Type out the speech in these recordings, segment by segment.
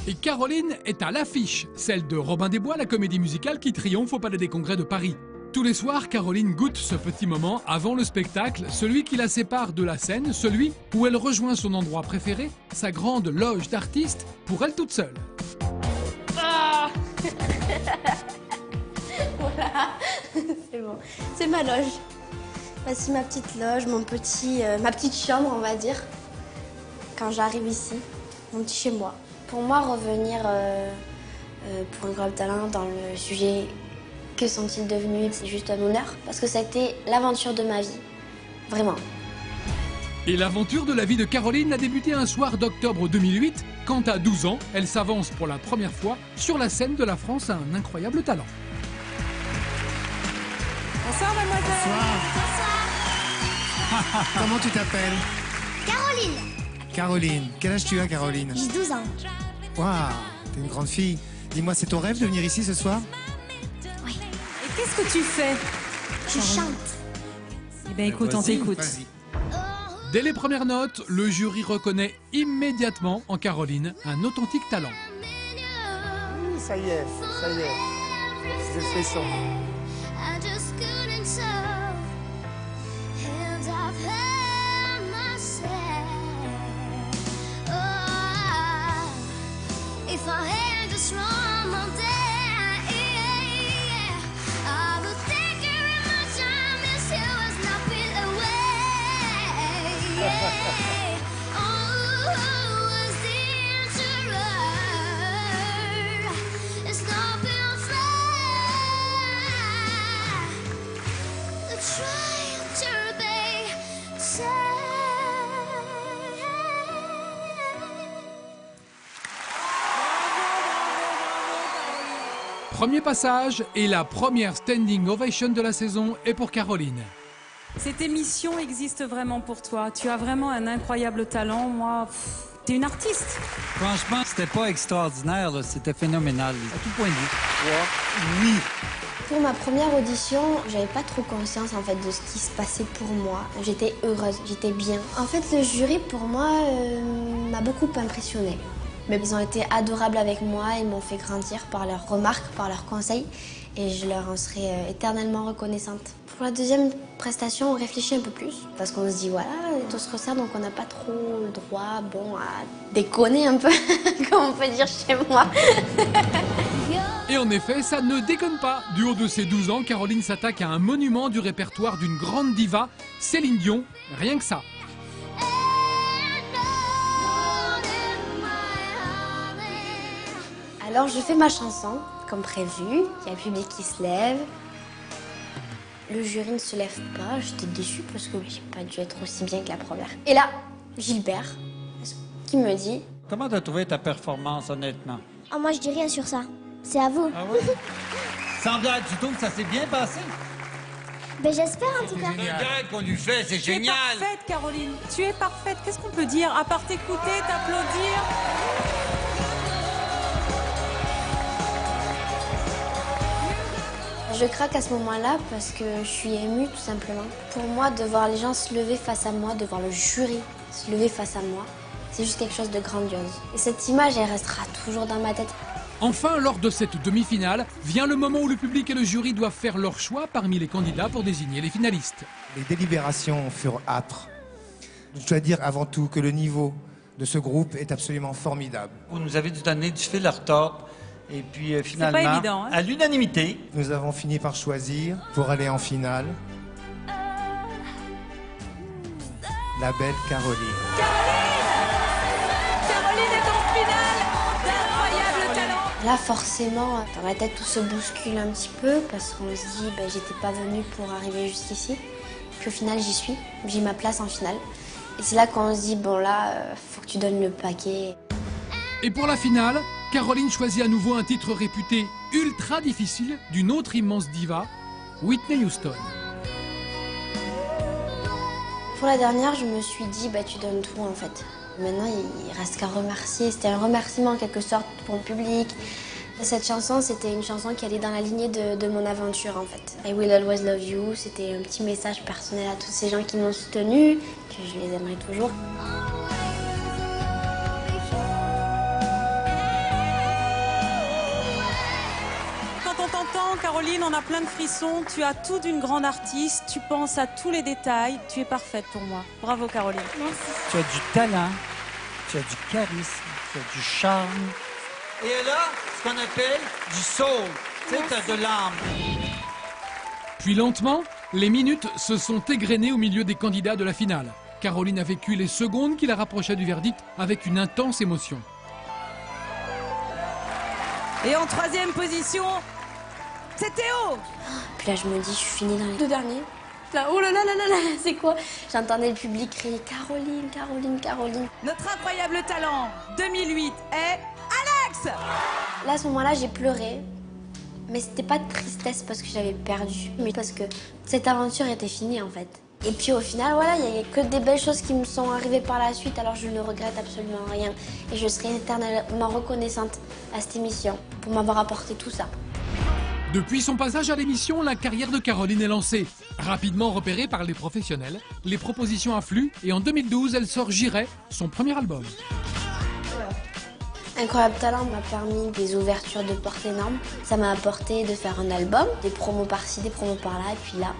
Et Caroline est à l'affiche, celle de Robin des Bois, la comédie musicale qui triomphe au Palais des Congrès de Paris. Tous les soirs, Caroline goûte ce petit moment avant le spectacle, celui qui la sépare de la scène, celui où elle rejoint son endroit préféré, sa grande loge d'artistes, pour elle toute seule. Ah voilà, c'est bon. C'est ma loge. Voici ma petite loge, ma petite chambre, on va dire. Quand j'arrive ici, mon petit chez moi. Pour moi, revenir pour Incroyable Talent dans le sujet « Que sont-ils devenus ?» c'est juste un honneur parce que ça a été l'aventure de ma vie, vraiment. Et l'aventure de la vie de Caroline a débuté un soir d'octobre 2008, quand à 12 ans, elle s'avance pour la première fois sur la scène de la France à un incroyable talent. Bonsoir mademoiselle. Bonsoir. Comment tu t'appelles? Caroline. Caroline. Quel âge tu as, Caroline? J'ai 12 ans. Waouh, t'es une grande fille. Dis-moi, c'est ton rêve de venir ici ce soir? Oui. Et qu'est-ce que tu fais? Je chante. Eh bien écoute, on t'écoute. Vas-y. Dès les premières notes, le jury reconnaît immédiatement en Caroline un authentique talent. Oui, ça y est, ça y est. Je fais son. I just couldn't tell. Hands I've held myself. Oh, if I had just one more day, I would take very much. I miss you as nothing away. Oh, was the answer? It's not been fair. The trial to be said. Premier passage et la première standing ovation de la saison est pour Caroline. Cette émission existe vraiment pour toi. Tu as vraiment un incroyable talent. Moi, t'es une artiste. Franchement, c'était pas extraordinaire, là. C'était phénoménal, à tout point de vue. Oui. Pour ma première audition, j'avais pas trop conscience en fait de ce qui se passait pour moi. J'étais heureuse, j'étais bien. En fait, le jury pour moi m'a beaucoup impressionnée. Mais ils ont été adorables avec moi, ils m'ont fait grandir par leurs remarques, par leurs conseils, et je leur en serai éternellement reconnaissante. Pour la deuxième prestation, on réfléchit un peu plus, parce qu'on se dit voilà, on est tous resserres, donc on n'a pas trop le droit, à déconner un peu, comme on peut dire chez moi. Et en effet, ça ne déconne pas. Du haut de ses 12 ans, Caroline s'attaque à un monument du répertoire d'une grande diva, Céline Dion, rien que ça. Alors je fais ma chanson, comme prévu, il y a le public qui se lève. Le jury ne se lève pas, j'étais déçue parce que j'ai pas dû être aussi bien que la première. Et là, Gilbert, qui me dit... Comment t'as trouvé ta performance, honnêtement? Oh, moi, je dis rien sur ça. C'est à vous. Ah ouais? Sans blague, tu trouves que ça s'est bien passé? Ben, j'espère en tout cas. Le gag qu'on lui fait, c'est Tu es génial! parfaite, Caroline. Tu es parfaite. Qu'est-ce qu'on peut dire à part t'écouter, t'applaudir? Je craque à ce moment-là parce que je suis émue tout simplement. Pour moi, de voir les gens se lever face à moi, de voir le jury se lever face à moi, c'est juste quelque chose de grandiose. Et cette image, elle restera toujours dans ma tête. Enfin, lors de cette demi-finale, vient le moment où le public et le jury doivent faire leur choix parmi les candidats pour désigner les finalistes. Les délibérations furent âpres. Je dois dire avant tout que le niveau de ce groupe est absolument formidable. Vous nous avez donné du fil à retordre. Et puis finalement, pas évident, hein? à l'unanimité, Nous avons fini par choisir, pour aller en finale, la belle Caroline. Caroline est en finale d'incroyable talent. Là, forcément, dans la tête, tout se bouscule un petit peu parce qu'on se dit, j'étais pas venue pour arriver jusqu'ici. Puis au final, j'y suis, j'ai ma place en finale. Et c'est là qu'on se dit, bon là, faut que tu donnes le paquet. Et pour la finale, Caroline choisit à nouveau un titre réputé ultra difficile d'une autre immense diva, Whitney Houston. Pour la dernière, je me suis dit, tu donnes tout en fait. Maintenant, il reste qu'à remercier. C'était un remerciement en quelque sorte pour le public. Cette chanson, c'était une chanson qui allait dans la lignée de mon aventure en fait. I Will Always Love You, c'était un petit message personnel à tous ces gens qui m'ont soutenue, que je les aimerai toujours. Caroline, on a plein de frissons. Tu as tout d'une grande artiste. Tu penses à tous les détails. Tu es parfaite pour moi. Bravo, Caroline. Tu as du talent, tu as du charisme, tu as du charme. Et elle a ce qu'on appelle du soul. Tu sais, t'as de l'âme. Puis lentement, les minutes se sont égrenées au milieu des candidats de la finale. Caroline a vécu les secondes qui la rapprochaient du verdict avec une intense émotion. Et en troisième position, c'est Théo. Puis là, je me dis, je suis finie dans les 2 derniers. Là, oh là là là là là, c'est quoi? J'entendais le public crier Caroline, Caroline, Caroline. Notre incroyable talent 2008 est Alex. Là, à ce moment-là, j'ai pleuré. Mais c'était pas de tristesse parce que j'avais perdu, mais parce que cette aventure était finie en fait. Et puis au final, voilà, il n'y a que des belles choses qui me sont arrivées par la suite, alors je ne regrette absolument rien. Et je serai éternellement reconnaissante à cette émission pour m'avoir apporté tout ça. Depuis son passage à l'émission, la carrière de Caroline est lancée. Rapidement repérée par les professionnels, les propositions affluent et en 2012, elle sort J'irai, son premier album. Incroyable Talent m'a permis des ouvertures de portes énormes. Ça m'a apporté de faire un album, des promos par-ci, des promos par-là, et puis là,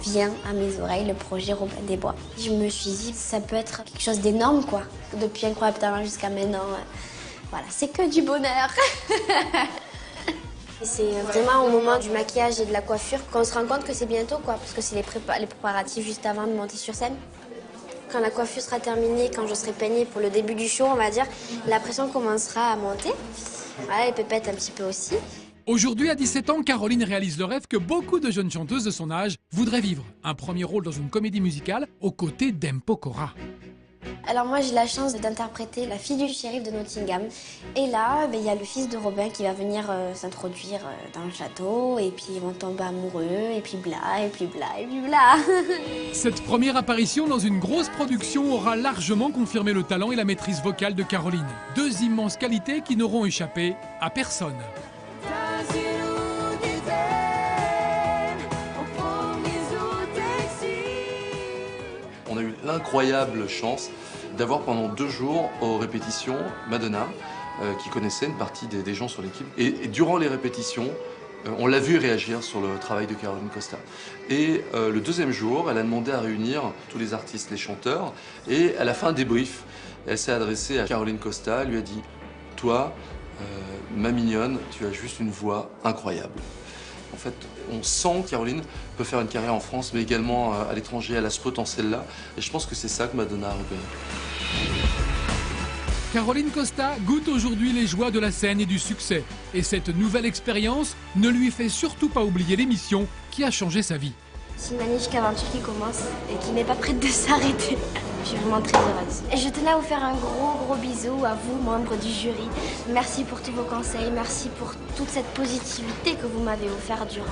vient à mes oreilles le projet Robin des Bois. Je me suis dit, ça peut être quelque chose d'énorme, quoi. Depuis Incroyable Talent jusqu'à maintenant, voilà, c'est que du bonheur. C'est vraiment au moment du maquillage et de la coiffure qu'on se rend compte que c'est bientôt, quoi, parce que c'est les préparatifs juste avant de monter sur scène. Quand la coiffure sera terminée, quand je serai peignée pour le début du show, on va dire, la pression commencera à monter. Voilà, les pépettes un petit peu aussi. Aujourd'hui, à 17 ans, Caroline réalise le rêve que beaucoup de jeunes chanteuses de son âge voudraient vivre. Un premier rôle dans une comédie musicale aux côtés d'M. Pokora. Alors moi, j'ai la chance d'interpréter la fille du shérif de Nottingham. Et là, il y a le fils de Robin qui va venir s'introduire dans le château. Et puis ils vont tomber amoureux, et puis bla, et puis bla, et puis bla. Cette première apparition dans une grosse production aura largement confirmé le talent et la maîtrise vocale de Caroline. 2 immenses qualités qui n'auront échappé à personne. On a eu l'incroyable chance d'avoir pendant 2 jours aux répétitions Madonna, qui connaissait une partie des gens sur l'équipe. Et durant les répétitions, on l'a vu réagir sur le travail de Caroline Costa. Et le 2e jour, elle a demandé à réunir tous les artistes, les chanteurs. Et à la fin, un débrief, elle s'est adressée à Caroline Costa, elle lui a dit « Toi, ma mignonne, tu as juste une voix incroyable ». En fait, on sent que Caroline peut faire une carrière en France, mais également à l'étranger. Elle a ce potentiel-là. Et je pense que c'est ça que Madonna a reconnu. Caroline Costa goûte aujourd'hui les joies de la scène et du succès. Et cette nouvelle expérience ne lui fait surtout pas oublier l'émission qui a changé sa vie. C'est une magnifique aventure qui commence et qui n'est pas prête de s'arrêter. Je suis vraiment très heureuse. Et je tenais à vous faire un gros bisou à vous, membres du jury. Merci pour tous vos conseils, merci pour toute cette positivité que vous m'avez offert durant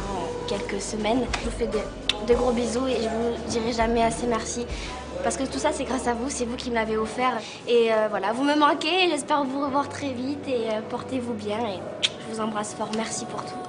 quelques semaines. Je vous fais de gros bisous et je vous dirai jamais assez merci. Parce que tout ça, c'est grâce à vous, c'est vous qui me l'avez offert. Et voilà, vous me manquez, j'espère vous revoir très vite et portez-vous bien. Et je vous embrasse fort, merci pour tout.